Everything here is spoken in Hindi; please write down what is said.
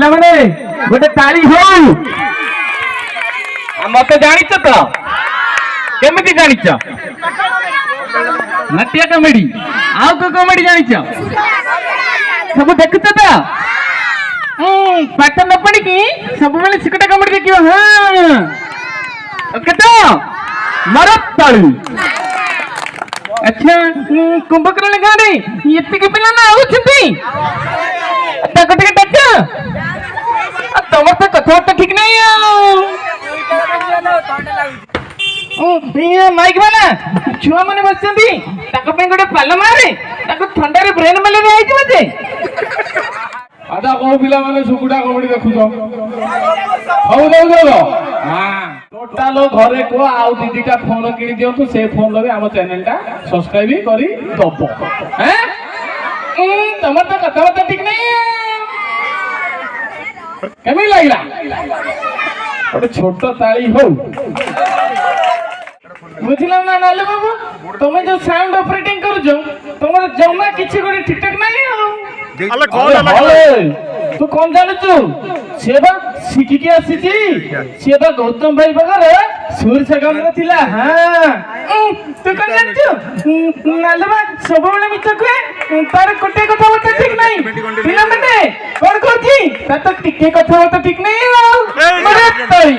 पिला माने गोटे ताली हो मत जानी तो केमिति जानी नाट्य कॉमेडी आउ को कॉमेडी जानी सब देखुच तो पाठ न पढ़ी कि सब बेले सिकटा कॉमेडी देखियो हां ओके तो मरत ताली अच्छा कुंभकर्ण गाड़ी एति के पिला ना आउछथि ताको टिके डक्का तमर तो कथा तो ठीक नहीं ये माइक वाला छुआ माने बसछथि ताको पे गोटे पाल मारे ताको ठंडा रे ब्रेन मलेरिया आइ जे आधा को पिला माने सुकुटा कॉमेडी देखु तो हौ दो हां टोटल घरे को आउ दीदीटा फोन किनी दियो तो से फोन लगे हम चैनल टा सब्सक्राइब करी दबो हैं तमर तो कथा तो ठीक नहीं केमी लागला गोटे छोट ताली हो बुझिला ना नाले बाबू तुम जो साउंड ऑपरेटिंग कर जो तुम जमा किछि गोटे ठीक ठाक नहीं अल्लाह कौन लगे तू कौन जाने तू सेबा सिकी के आसी छी सेबा गौतम भाई बगर सूर सगम रे थिला हां तू कौन जाने तू नालबा सब बेले मिछ कहे तार कोटे कथा बता ठीक नहीं पिला मने कोन करथी ता तो टिके कथा बता ठीक नहीं मरे तई